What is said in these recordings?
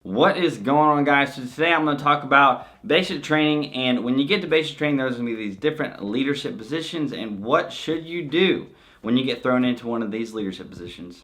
What is going on, guys? So today I'm going to talk about basic training, and when you get to basic training, there's going to be these different leadership positions, and what should you do when you get thrown into one of these leadership positions.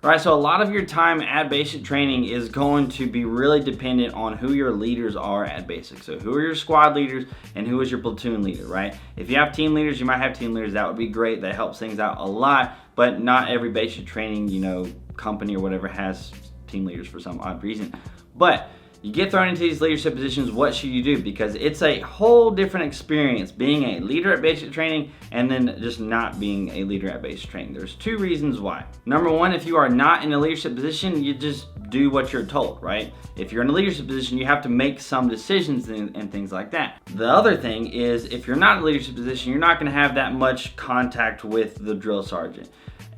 Right, so a lot of your time at basic training is going to be really dependent on who your leaders are at basic. So who are your squad leaders and who is your platoon leader, right? If you have team leaders, you might have team leaders. That would be great. That helps things out a lot, but not every basic training, company or whatever has team leaders for some odd reason. But you get thrown into these leadership positions, what should you do? Because it's a whole different experience being a leader at basic training and then just not being a leader at basic training. There's two reasons why. Number one, if you are not in a leadership position, you just do what you're told, right? If you're in a leadership position, you have to make some decisions and things like that. The other thing is, if you're not in a leadership position, you're not gonna have that much contact with the drill sergeant.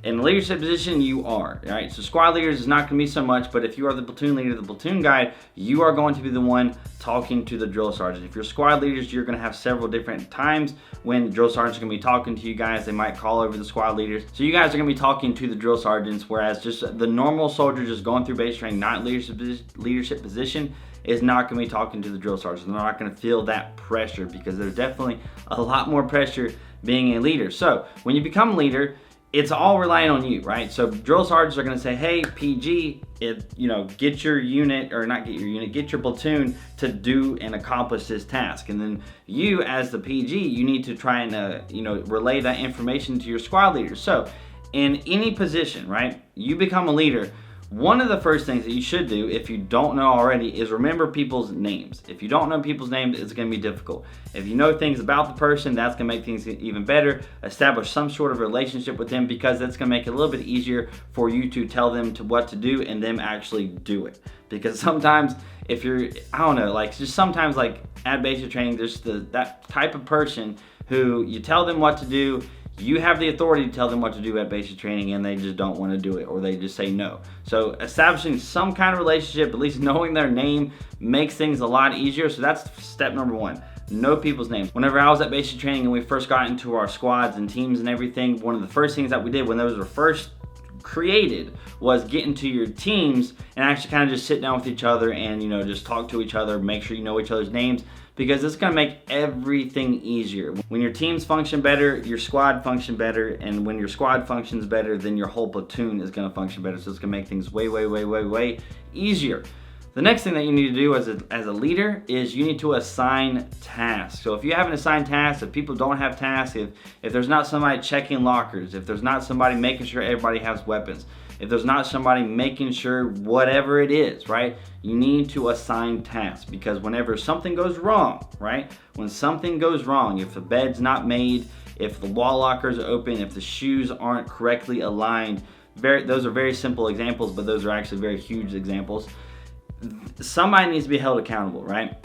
In a leadership position, you are, right? So squad leaders is not going to be so much, but if you are the platoon leader, the platoon guide, you are going to be the one talking to the drill sergeant. If you're squad leaders, you're going to have several different times when drill sergeants are going to be talking to you guys. They might call over the squad leaders. So you guys are going to be talking to the drill sergeants, whereas just the normal soldier just going through basic training, not in leadership position, is not going to be talking to the drill sergeant. They're not going to feel that pressure because there's definitely a lot more pressure being a leader. So when you become a leader, it's all relying on you, right? So drill sergeants are going to say, hey, PG, get your unit, or not get your unit, get your platoon to do and accomplish this task. And then you, as the PG, you need to try and, relay that information to your squad leaders. So in any position, right, you become a leader, one of the first things that you should do, if you don't know already, is remember people's names. If you don't know people's names, it's going to be difficult. If you know things about the person, that's going to make things even better. Establish some sort of relationship with them, because that's going to make it a little bit easier for you to tell them what to do and them actually do it. Because sometimes if you're, sometimes at basic training, there's that type of person who you tell them what to do. You have the authority to tell them what to do at basic training, and they just don't want to do it, or they just say no. So establishing some kind of relationship, at least knowing their name, makes things a lot easier. So that's step number one. Know people's names. Whenever I was at basic training and we first got into our squads and teams and everything, one of the first things that we did when those were first created was get into your teams and actually kind of just sit down with each other and just talk to each other, make sure you know each other's names, because it's going to make everything easier. When your teams function better, your squad function better, and when your squad functions better, then your whole platoon is going to function better. So it's going to make things way easier. The next thing that you need to do as a leader is you need to assign tasks. So if you haven't assigned tasks, if people don't have tasks, if there's not somebody checking lockers, if there's not somebody making sure everybody has weapons, if there's not somebody making sure whatever it is, right? You need to assign tasks, because whenever something goes wrong, right? When something goes wrong, if the bed's not made, if the wall lockers are open, if the shoes aren't correctly aligned, those are very simple examples, but those are actually very huge examples. Somebody needs to be held accountable, right?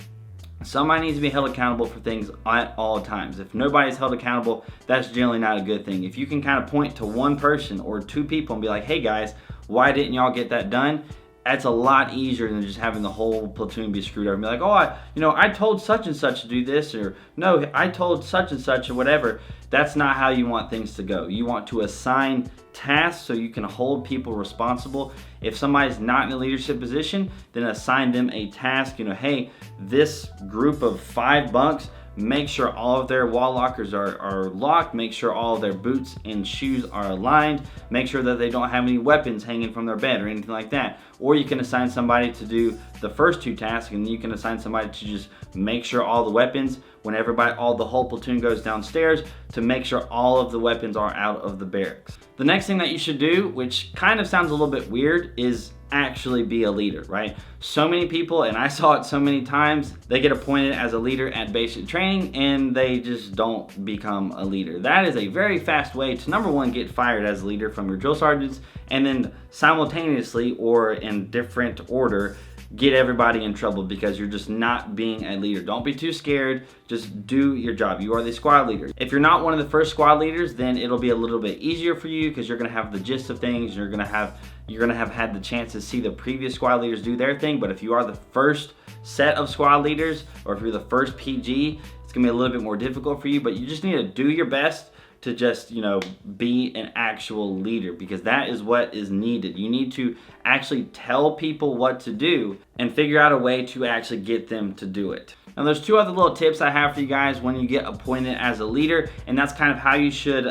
Somebody needs to be held accountable for things at all times. If nobody's held accountable, that's generally not a good thing. If you can kind of point to one person or two people and be like, hey guys, why didn't y'all get that done? That's a lot easier than just having the whole platoon be screwed over and be like, oh, I told such and such to do this, or no, I told such and such, or whatever. That's not how you want things to go. You want to assign tasks so you can hold people responsible. If somebody's not in a leadership position, then assign them a task. Hey, this group of 5 bunks, make sure all of their wall lockers are locked, make sure all of their boots and shoes are aligned, make sure that they don't have any weapons hanging from their bed or anything like that. Or you can assign somebody to do the first 2 tasks, and you can assign somebody to just make sure all the weapons, when the whole platoon goes downstairs, to make sure all of the weapons are out of the barracks. The next thing that you should do, which kind of sounds a little bit weird, is actually be a leader, right? So many people, and I saw it so many times, they get appointed as a leader at basic training and they just don't become a leader. That is a very fast way to, number one, get fired as a leader from your drill sergeants, and then simultaneously, or in different order, get everybody in trouble because you're just not being a leader. Don't be too scared. Just do your job. You are the squad leader. If you're not one of the first squad leaders, then it'll be a little bit easier for you because you're going to have the gist of things. You're going to have had the chance to see the previous squad leaders do their thing. But if you are the first set of squad leaders, or if you're the first PG, it's going to be a little bit more difficult for you. But you just need to do your best. to just, you know, be an actual leader, because that is what is needed. You need to actually tell people what to do and figure out a way to actually get them to do it. Now there's two other little tips I have for you guys when you get appointed as a leader, and that's kind of how you should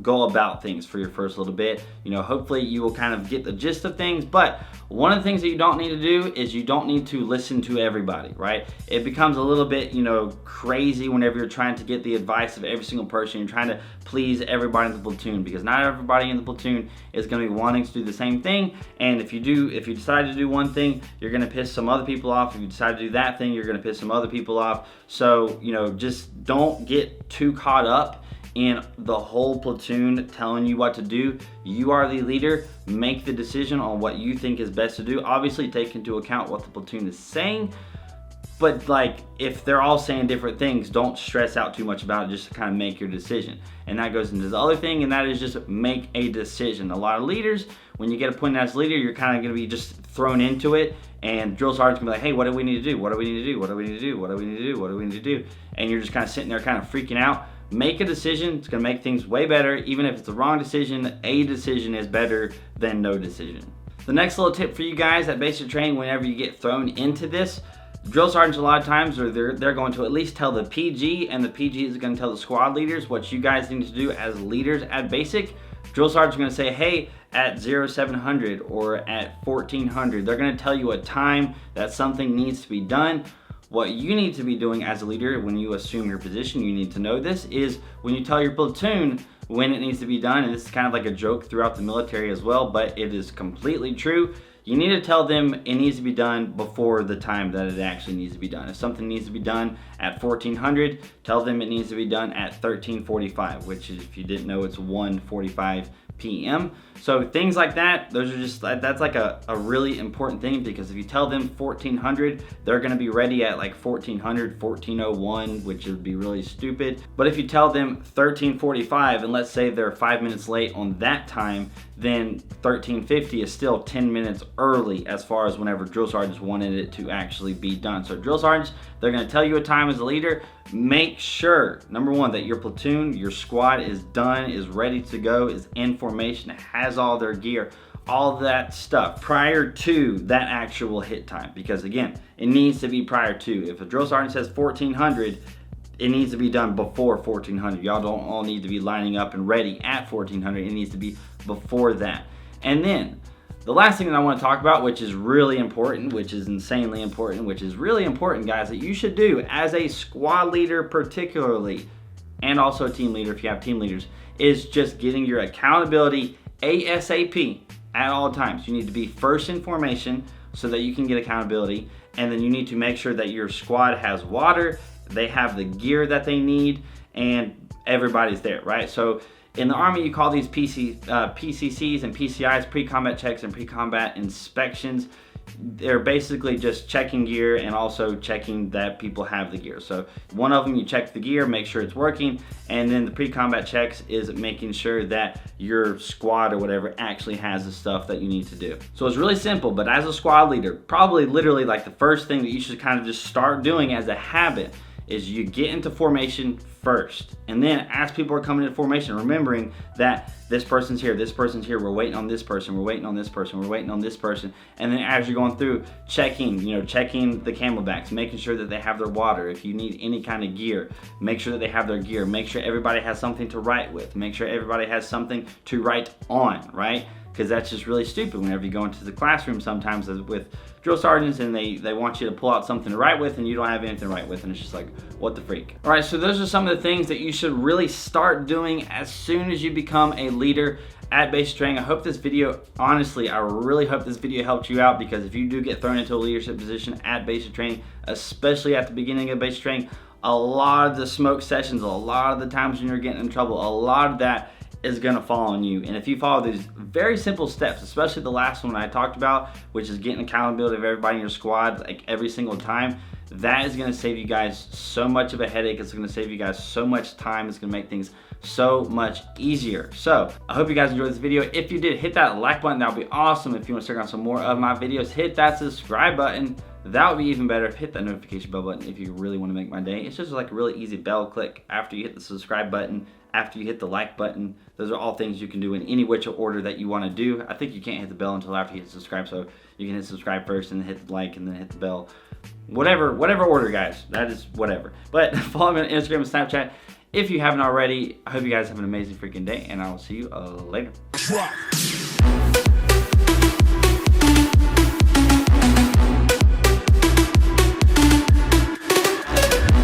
go about things for your first little bit. You know, hopefully you will kind of get the gist of things, but one of the things that you don't need to do is you don't need to listen to everybody, right? It becomes a little bit, you know, crazy whenever you're trying to get the advice of every single person. You're trying to please everybody in the platoon, because not everybody in the platoon is going to be wanting to do the same thing. And if you decide to do one thing, you're going to piss some other people off. If you decide to do that thing, you're going to piss some other people off. So, you know, just don't get too caught up in the whole platoon telling you what to do. You are the leader. Make the decision on what you think is best to do. Obviously take into account what the platoon is saying, but like if they're all saying different things, don't stress out too much about it, just to kind of make your decision. And that goes into the other thing, and that is just make a decision. A lot of leaders, when you get appointed as leader, you're kind of going to be just thrown into it, and drill sergeant's gonna be like, hey, what do we need to do? What do we need to do? What do we need to do? What do we need to do? What do we need to do? And you're just kind of sitting there kind of freaking out. Make a decision. It's gonna make things way better. Even if it's the wrong decision, a decision is better than no decision. The next little tip for you guys at basic training, whenever you get thrown into this, drill sergeants a lot of times they're going to at least tell the PG, and the PG is going to tell the squad leaders what you guys need to do as leaders at basic. Drill sergeant's going to say, hey, at 0700 or at 1400, they're going to tell you a time that something needs to be done. What you need to be doing as a leader when you assume your position, you need to know this, is when you tell your platoon when it needs to be done, and this is kind of like a joke throughout the military as well, but it is completely true. You need to tell them it needs to be done before the time that it actually needs to be done. If something needs to be done at 1400, tell them it needs to be done at 1345, which is, if you didn't know, it's 1:45 p.m. So things like that, those are just, that's like a really important thing, because if you tell them 1400, they're going to be ready at like 1400, 1401, which would be really stupid. But if you tell them 1345, and let's say they're 5 minutes late on that time, then 1350 is still 10 minutes early as far as whenever drill sergeants wanted it to actually be done. So drill sergeants, they're going to tell you a time as a leader. Make sure, number one, that your platoon, your squad is done, is ready to go, is in formation, has all their gear, all that stuff prior to that actual hit time. Because again, it needs to be prior to. If a drill sergeant says 1400, it needs to be done before 1400. Y'all don't all need to be lining up and ready at 1400. It needs to be before that. And then the last thing that I want to talk about, which is really important, which is insanely important, which is really important, guys, that you should do as a squad leader particularly, and also a team leader if you have team leaders, is just getting your accountability ASAP at all times. You need to be first in formation so that you can get accountability, and then you need to make sure that your squad has water, they have the gear that they need, and everybody's there, right? So in the Army, you call these PCCs and PCIs, pre-combat checks and pre-combat inspections. They're basically just checking gear and also checking that people have the gear. So one of them, you check the gear, make sure it's working, and then the pre-combat checks is making sure that your squad or whatever actually has the stuff that you need to do. So it's really simple, but as a squad leader, probably literally like the first thing that you should kind of just start doing as a habit is you get into formation first. And then as people are coming into formation, remembering that this person's here, we're waiting on this person, we're waiting on this person, we're waiting on this person. And then as you're going through, checking the camelbacks, making sure that they have their water. If you need any kind of gear, make sure that they have their gear. Make sure everybody has something to write with. Make sure everybody has something to write on, right? Because that's just really stupid whenever you go into the classroom sometimes with drill sergeants and they want you to pull out something to write with and you don't have anything to write with, and it's just like, what the freak? All right, so those are some of the things that you should really start doing as soon as you become a leader at basic training. I hope this video, honestly, I really hope this video helped you out, because if you do get thrown into a leadership position at basic training, especially at the beginning of basic training, a lot of the smoke sessions, a lot of the times when you're getting in trouble, a lot of that is gonna fall on you. And if you follow these very simple steps, especially the last one I talked about, which is getting accountability of everybody in your squad like every single time, that is gonna save you guys so much of a headache. It's gonna save you guys so much time. It's gonna make things so much easier. So I hope you guys enjoyed this video. If you did, hit that like button, that would be awesome. If you want to check out some more of my videos, hit that subscribe button. that would be even better. Hit that notification bell button if you really want to make my day. It's just like a really easy bell click after you hit the subscribe button, after you hit the like button. Those are all things you can do in any which order that you want to do. I think you can't hit the bell until after you hit subscribe, so you can hit subscribe first and then hit the like and then hit the bell. Whatever order, guys. That is whatever. But follow me on Instagram and Snapchat if you haven't already. I hope you guys have an amazing freaking day, and I will see you later.